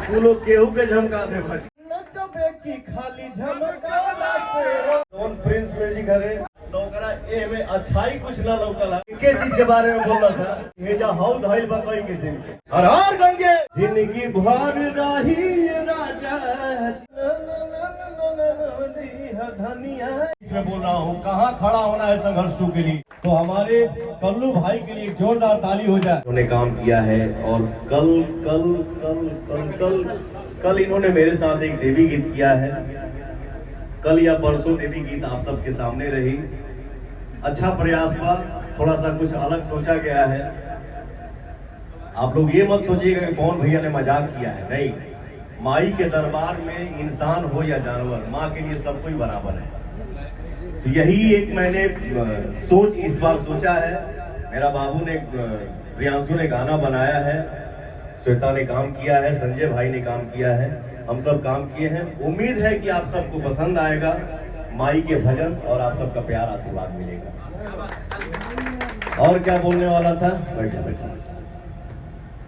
तू लोग केहू के झमका दे बस नचबे की खाली झमकाला से कौन प्रिंस म्यूजिक हरे तो ओकरा ए में अच्छाई कुछ ना लौकला के चीज के बारे में बोलला था ये जा हाउ धाइल बा कोई किस्म के हर गंगे जिंदगी भर रही राजा धनिया इसमें बोल रहा हूँ कहाँ खड़ा होना है संघर्ष 2 के लिए तो हमारे कल्लू भाई के लिए जोरदार ताली हो जाए। उन्होंने काम किया है और कल कल कल कल कल कल इन्होंने मेरे साथ एक देवी गीत किया है। कल या परसों देवी गीत आप सबके सामने रही। अच्छा प्रयास हुआ, थोड़ा सा कुछ अलग सोचा गया है। आप लोग ये मत सोचिएगा कि पवन भैया ने मजाक किया है, नहीं। माई के दरबार में इंसान हो या जानवर, माँ के लिए सब कोई बराबर है। तो यही एक मैंने सोच इस बार सोचा है। मेरा बाबू ने प्रियांशु ने गाना बनाया है, श्वेता ने काम किया है, संजय भाई ने काम किया है, हम सब काम किए हैं। उम्मीद है कि आप सबको पसंद आएगा माई के भजन और आप सबका प्यार आशीर्वाद मिलेगा। और क्या बोलने वाला था, बैठा बैठा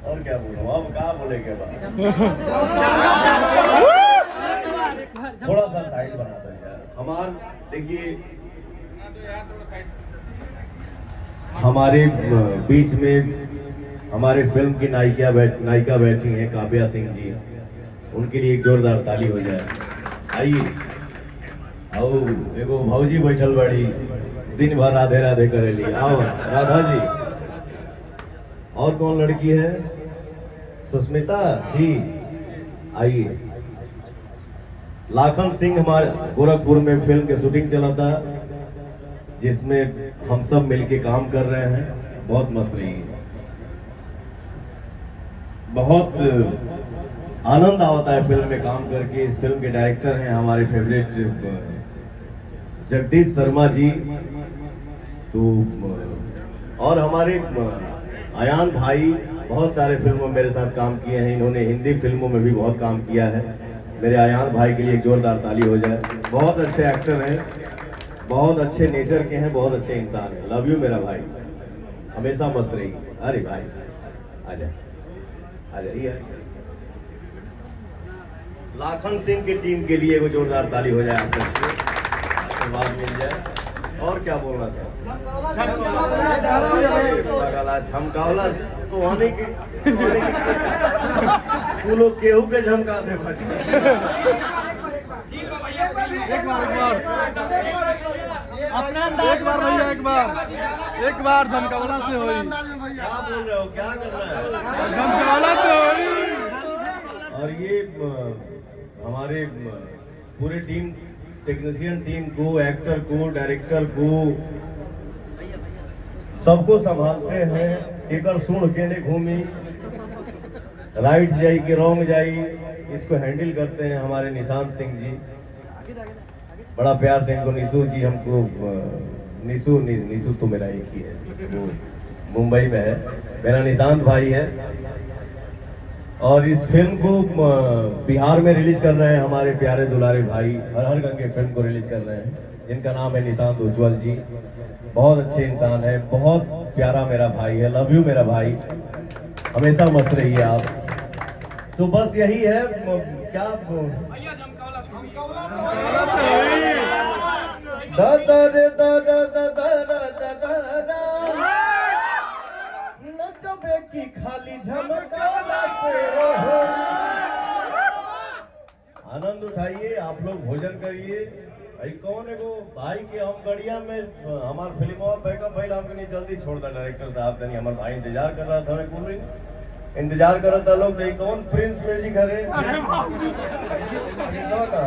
और क्या बोलूं, अब क्या बोलेंगे थोड़ा सा साइड बना दो यार। हमार देखिए हमारे बीच में हमारे फिल्म की नायिका बैठी हैं काव्या सिंह जी, उनके लिए एक जोरदार ताली हो जाए। आइए आओ, एगो भौजी बैठल बड़ी दिन भर राधे राधे करेली, आओ राधा जी। और कौन लड़की है, सुष्मिता जी आइए। लाखन सिंह हमारे गोरखपुर में फिल्म के शूटिंग चला था जिसमें हम सब मिलके काम कर रहे हैं, बहुत मस्त रही। बहुत आनंद आता है फिल्म में काम करके। इस फिल्म के डायरेक्टर हैं हमारे फेवरेट जगदीश शर्मा जी, तो और हमारे आयान भाई बहुत सारे फिल्मों में मेरे साथ काम किए हैं। इन्होंने हिंदी फिल्मों में भी बहुत काम किया है। मेरे आयान भाई के लिए एक जोरदार ताली हो जाए। बहुत अच्छे एक्टर हैं, बहुत अच्छे नेचर के हैं, बहुत अच्छे इंसान हैं। लव यू मेरा भाई, हमेशा मस्त रही। अरे भाई आ जाइए। लाखन सिंह की टीम के लिए वो जोरदार ताली हो जाए, आप सबको आशीर्वाद मिल जाए। और क्या बोलना था, झमकावला तो आने के तू लोग केहू के झमका दे बस अपना अंदाज भैया एक बार झमकावला से होई। क्या बोल रहे हो, क्या कर रहे हैं, झमकावला से होई। और ये हमारे पूरे टीम, टेक्नीशियन टीम को, एक्टर को, डायरेक्टर को, सबको संभालते हैं। एकर सुन के ने घूमी राइट जाई के रॉन्ग जाई, इसको हैंडल करते हैं हमारे निशांत सिंह जी। बड़ा प्यार से इनको निशु जी, हमको निशु तो मेरा एक ही है, वो मुंबई में है। मेरा निशांत भाई है। और इस फिल्म को बिहार में रिलीज कर रहे हैं हमारे प्यारे दुलारे भाई, हर गंगे फिल्म को रिलीज कर रहे हैं, जिनका नाम है निशांत उज्ज्वल जी। बहुत अच्छे इंसान है, बहुत प्यारा मेरा भाई है। लव यू मेरा भाई, हमेशा मस्त रहिए आप। तो बस यही है, क्या नचबे की खाली झमकाला से आनंद उठाइए। आप लोग भोजन करिए। भाई कौन है वो भाई के हम गड़िया में हमार फिल्म बैकअप भाई हमको नहीं जल्दी छोड़ दा डायरेक्टर साहब, तनी हमार भाई इंतजार कर रहा था, हमें कूल ड्रिंक इंतजार कर रहा था लोग। नहीं कौन प्रिंस म्यूजिक हरे कहाँ था,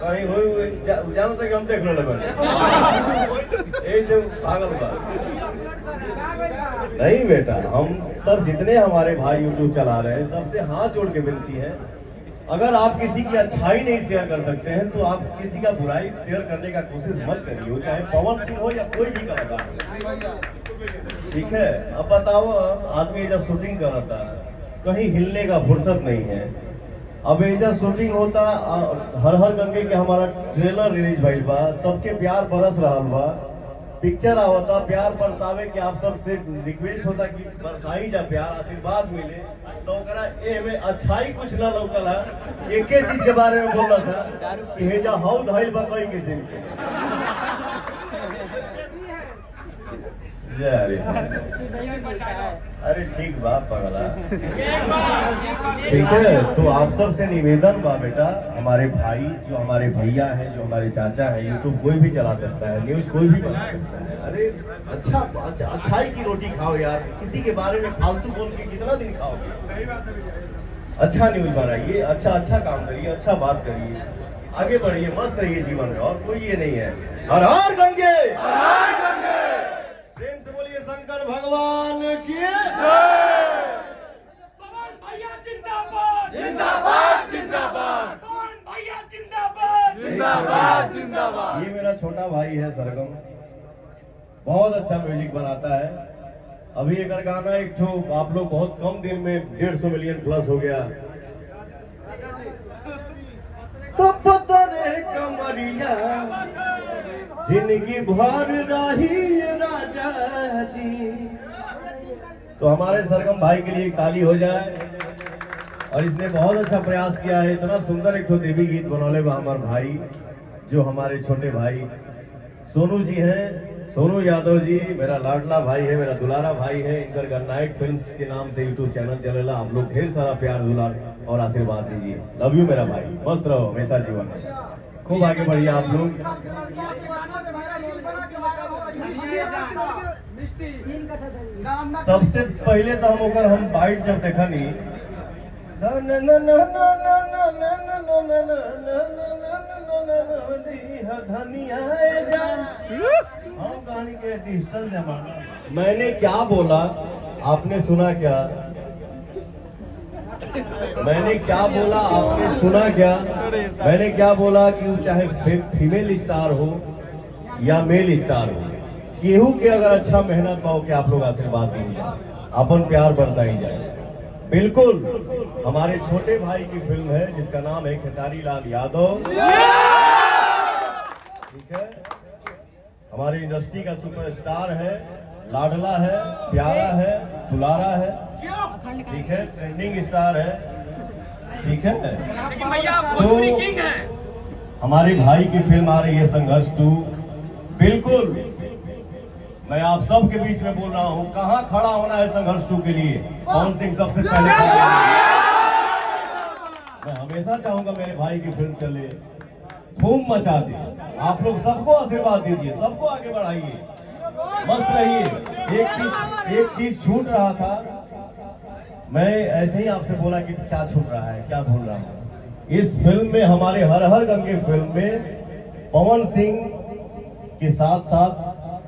कहीं हुई जाना था कि हम देख लो यही से पागल बा। नहीं बेटा, हम सब जितने हमारे भाई यूट्यूब चला रहे हैं सबसे हाथ जोड़ के विनती है, अगर आप किसी की अच्छाई नहीं शेयर कर सकते हैं तो आप किसी का बुराई शेयर करने का कोशिश मत करिए, वो चाहे पवन सिंह हो या कोई भी कलाकार। ठीक है, अब बताओ, आदमी जब शूटिंग कर रहा था कहीं हिलने का फुर्सत नहीं है। अब ऐसा शूटिंग होता, हर गंगे के हमारा ट्रेलर रिलीज भइल बा, सबके प्यार बरस रहा बा, पिक्चर आवता प्यार बरसावे के आप सब से रिक्वेस्ट होता कि बरसाई जा प्यार आशीर्वाद मिले तो ओकरा ए में अच्छाई कुछ ना लौकल है। एके चीज के बारे में बोलना था कि हे जा हाउ धइल बकई के सिम के अरे ठीक बात पगला ठीक है। तो आप सब से निवेदन बा बेटा, हमारे भाई जो हमारे भैया हैं, जो हमारे चाचा हैं, यूट्यूब कोई भी चला सकता है, न्यूज कोई भी बना सकता है। अरे अच्छाई की रोटी खाओ यार, किसी के बारे में फालतू बोल के कितना दिन खाओगे। अच्छा न्यूज बनाइए, अच्छा काम करिए, अच्छा बात करिए, आगे बढ़िए, मस्त रहिए जीवन में, और कोई ये नहीं है। हर हर गंगे प्रेम से बोलिए शंकर भगवान की पवन भैया जिंदाबाद जिंदाबाद जिंदाबाद, पवन भैया जिंदाबाद जिंदाबाद जिंदाबाद। ये मेरा छोटा भाई है सरगम, बहुत अच्छा म्यूजिक बनाता है। अभी एक गाना एक ठो आप लोग बहुत कम दिन में 150 मिलियन प्लस हो गया। तो पता रे कमरिया जिंदगी भर रही राजा जी। तो हमारे सरगम भाई के लिए एक ताली हो जाए। और इसने बहुत अच्छा प्रयास किया है, इतना सुंदर एक तो देवी गीत बनौले बा हमारे भाई, जो हमारे छोटे भाई सोनू जी हैं, सोनू यादव जी मेरा लाडला भाई है, मेरा दुलारा भाई है। इनकर गन्नाइट फिल्म्स के नाम से यूट्यूब चैनल चलेला। आप लोग ढेर सारा प्यार दुलार और आशीर्वाद दीजिए। लव यू मेरा भाई, मस्त रहो हमेशा जीवन में, खूब आगे बढ़िए आप लोग। सबसे पहले तो हम बाइट जब देखा नहीं हम कहानी के डिजिटल जमाना। मैंने क्या बोला आपने सुना क्या? मैंने क्या बोला आपने सुना क्या? मैंने क्या बोला कि वो चाहे फीमेल स्टार हो या मेल स्टार हो, केहू के अगर अच्छा मेहनत पाओ के आप लोग आशीर्वाद दीजिए, अपन प्यार बरसाई जाए। बिल्कुल हमारे छोटे भाई की फिल्म है जिसका नाम है खेसारी लाल यादव, ठीक है। हमारी इंडस्ट्री का सुपरस्टार है, लाडला है, प्यारा है, दुलारा है, ठीक है, ट्रेंडिंग स्टार है, ठीक है। तो हमारे भाई की फिल्म आ रही है संघर्ष 2। बिल्कुल मैं आप सब के बीच में बोल रहा हूं, कहां खड़ा होना है संघर्ष 2 के लिए? पवन सिंह सबसे पहले। मैं हमेशा चाहूंगा मेरे भाई की फिल्म चले, धूम मचा दे। आप लोग सबको आशीर्वाद दीजिए, सबको आगे बढ़ाइए, मस्त रहिए। एक चीज छूट रहा था, मैं ऐसे ही आपसे बोला कि क्या छूट रहा है, क्या भूल रहा हूं। इस फिल्म में, हमारे हर हर गंगे फिल्म में पवन सिंह के साथ साथ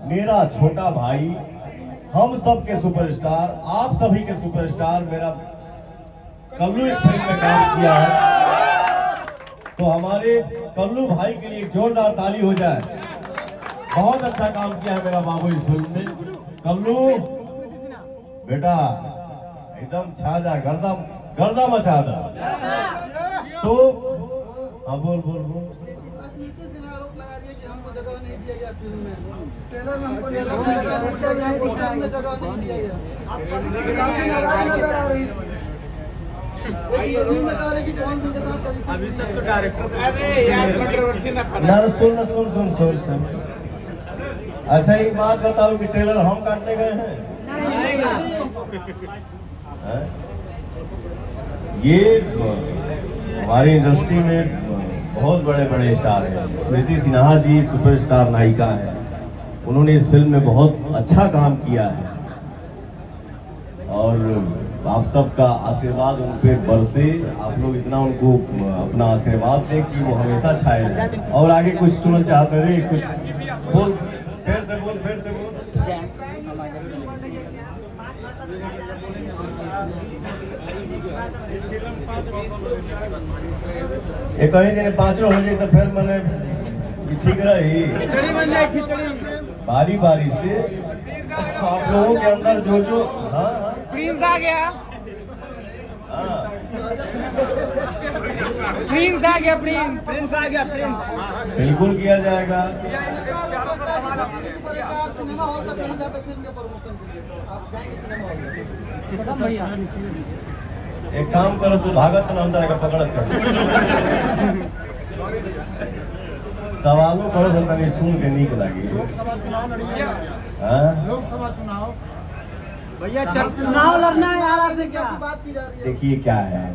मेरा छोटा भाई, हम सब के सुपरस्टार, आप सभी के सुपरस्टार मेरा कल्लू इस फिल्म में काम किया है। तो हमारे कल्लू भाई के लिए जोरदार ताली हो जाए। बहुत अच्छा काम किया है मेरा बाबू इस फिल्म में। कल्लू बेटा एकदम छा जा, गर्दा मचा दो। तो हाँ बोल बोल बोल। ट्रेलर में हमको जगह नहीं दिया गया। अभी सब तो डायरेक्टर से सुन अच्छा एक बात बताओ कि ट्रेलर हम काटने गए हैं? ये हमारी इंडस्ट्री में बहुत बड़े बड़े स्टार हैं। स्मृति सिन्हा जी सुपरस्टार नायिका है, उन्होंने इस फिल्म में बहुत अच्छा काम किया है और आप सबका आशीर्वाद उन पे बरसे। आप लोग इतना उनको अपना आशीर्वाद दें कि वो हमेशा छाए रहें। और आगे कुछ सुनना चाहते रहे, कुछ बोल, फिर से बोल, फिर से बोल। एक कहीं दिन 5 हो जाए तो फिर मैंने ठीक रही। खिचड़ी बन जाए, खिचड़ी बारी बारी से आप लोगों के अंदर जो हाँ प्रिंस आ गया, हाँ प्रिंस आ गया, प्रिंस आ गया, प्रिंस बिल्कुल किया जाएगा। सिनेमा हॉल तक नहीं जाते फिल्म के प्रमोशन के लिए, आप जाएंगे सिनेमा हॉल में भैया। एक काम करो, तू भागत चला अंदर का पकड़ चल सवालों करो जनता ने सुन के नीक लगी। लोकसभा चुनाव लड़िए, हाँ? लोकसभा चुनाव भैया चुनाव लड़ना है आरा से क्या? बात की जा रही है। देखिए क्या है,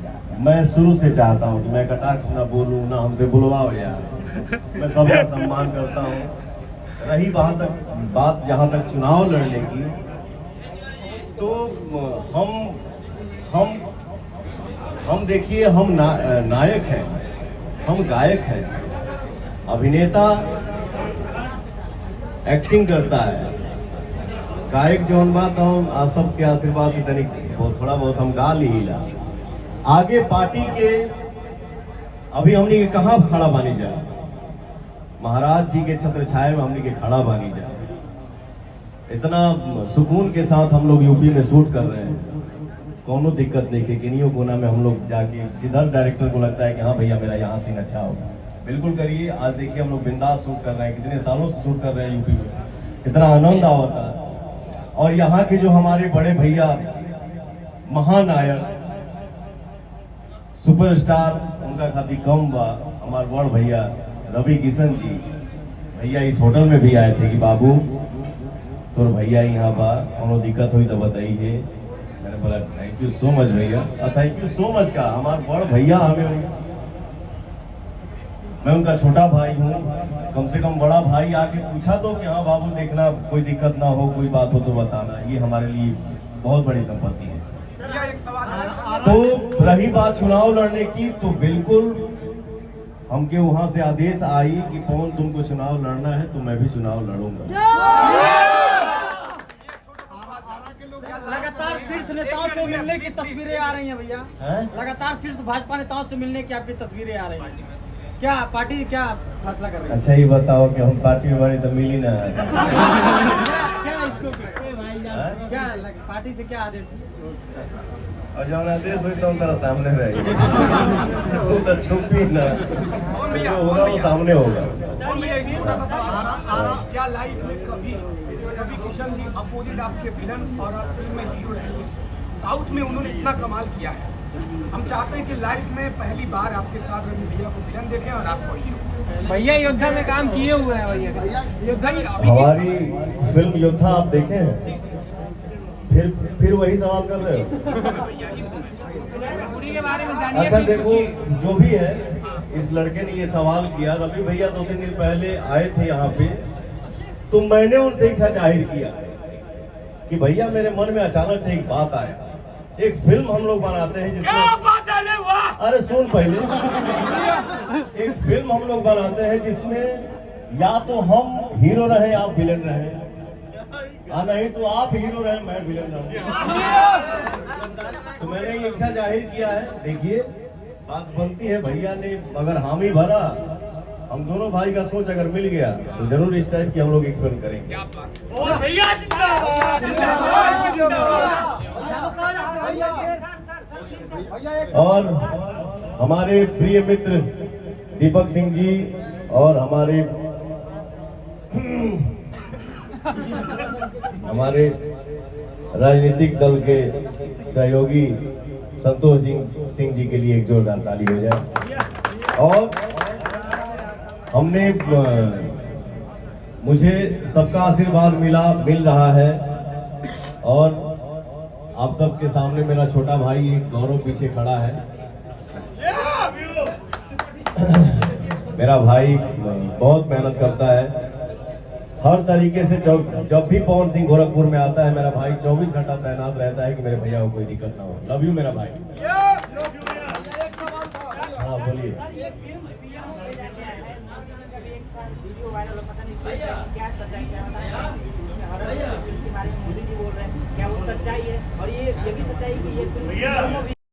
मैं शुरू से चाहता हूँ कि मैं कटाक्ष ना बोलूँ, ना हमसे बुलवाओ यार। मैं सबका सम्मान करता हूँ। रही बात जहाँ तक चुनाव लड़ने की, तो हम देखिए, हम नायक हैं, हम गायक हैं, अभिनेता एक्टिंग करता है, गायक जौन बात हम सब के आशीर्वाद से तनिक थोड़ा बहुत हम गा लीला। आगे पार्टी के अभी हमने के कहाँ खड़ा बानी जा, महाराज जी के छत्र छाया में हमने के खड़ा बानी जा। इतना सुकून के साथ हम लोग यूपी में शूट कर रहे हैं, कोनो दिक्कत नहीं कि किन्हीं कोना में हम लोग जाके जिधर डायरेक्टर को लगता है कि हाँ भैया मेरा यहाँ सीन अच्छा होगा, बिल्कुल करिए। आज देखिए हम लोग बिंदास शूट कर रहे हैं, कितने सालों से शूट कर रहे हैं यूपी में, कितना आनंद आता है। और यहाँ के जो हमारे बड़े भैया महानायक सुपरस्टार, उनका खाती कम बा, हमारे बड़ भैया रवि किशन जी भैया इस होटल में भी आए थे कि बाबू तोर भैया यहाँ बा, कोनो दिक्कत हुई तो बताइए। मैंने बोला थैंक यू सो मच भैया। थैंक यू सो मच का, हमारे बड़ भैया मैं उनका छोटा भाई हूँ, कम से कम बड़ा भाई आके पूछा तो कि हाँ बाबू देखना, कोई दिक्कत ना हो, कोई बात हो तो बताना, ये हमारे लिए बहुत बड़ी संपत्ति है। तो रही बात चुनाव लड़ने की, तो बिल्कुल हमके वहां से आदेश आई कि पवन तुमको चुनाव लड़ना है तो मैं भी चुनाव लड़ूंगा। लगातार शीर्ष नेताओं से मिलने की तस्वीरें आ रही हैं भैया, लगातार शीर्ष भाजपा नेताओं से मिलने की आपकी तस्वीरें आ रही हैं, क्या पार्टी क्या फैसला कर रही है? अच्छा ये बताओ कि हम पार्टी में बनी तो मिली ना क्या इसको क्या पार्टी से क्या आदेश? और जब आदेश हुई तो तेरा सामने रहेगी, तू तो छुपी ना, जो होगा वो सामने होगा। क्या लाइफ में कभी रवि किशन जी अपोजिट आपके विलन और आप फिल्म में हीरो रहेंगे? साउथ में उन्होंने इतना कमाल किया है, हम चाहते हैं कि लाइफ में पहली बार आपके साथ रवि भैया को विलन देखें और आपको हीरो। भैया योद्धा में काम किए हुए हैं भैया, योद्धा हमारी फिल्म योद्धा आप देखे हैं, फिर वही सवाल कर रहे हो। के बारे में जानिए। अच्छा देखो, जो भी है, इस लड़के ने ये सवाल किया, रवि भैया 2-3 दिन पहले आए थे यहाँ पे, तो मैंने उनसे इच्छा जाहिर किया कि भैया मेरे मन में अचानक से एक बात आया, एक फिल्म हम लोग बनाते हैं जिसमें, अरे सुन पहले, एक फिल्म हम लोग बनाते हैं जिसमें या तो हम हीरो रहे आप विलेन रहे, नहीं तो आप हीरो रहे मैं विलेन रहूं। तो मैंने ये इच्छा जाहिर किया है। देखिए बात बनती है, भैया ने अगर हामी भरा, हम दोनों भाई का सोच अगर मिल गया तो जरूर इस टाइप की हम लोग एक फिल्म करेंगे। और हमारे प्रिय मित्र दीपक सिंह जी और हमारे राजनीतिक दल के सहयोगी संतोष सिंह जी के लिए एक जोरदार ताली हो जाए। और मुझे सबका आशीर्वाद मिल रहा है, और आप सबके सामने मेरा छोटा भाई एक गौरव पीछे खड़ा है। मेरा भाई बहुत मेहनत करता है हर तरीके से। जब भी पवन सिंह गोरखपुर में आता है, मेरा भाई 24 घंटा तैनात रहता है कि मेरे भैया को कोई दिक्कत ना हो। लव यू मेरा भाई। हाँ बोलिए। क्या वो सच्चाई है? और ये भी सच्चाई कि ये फिल्म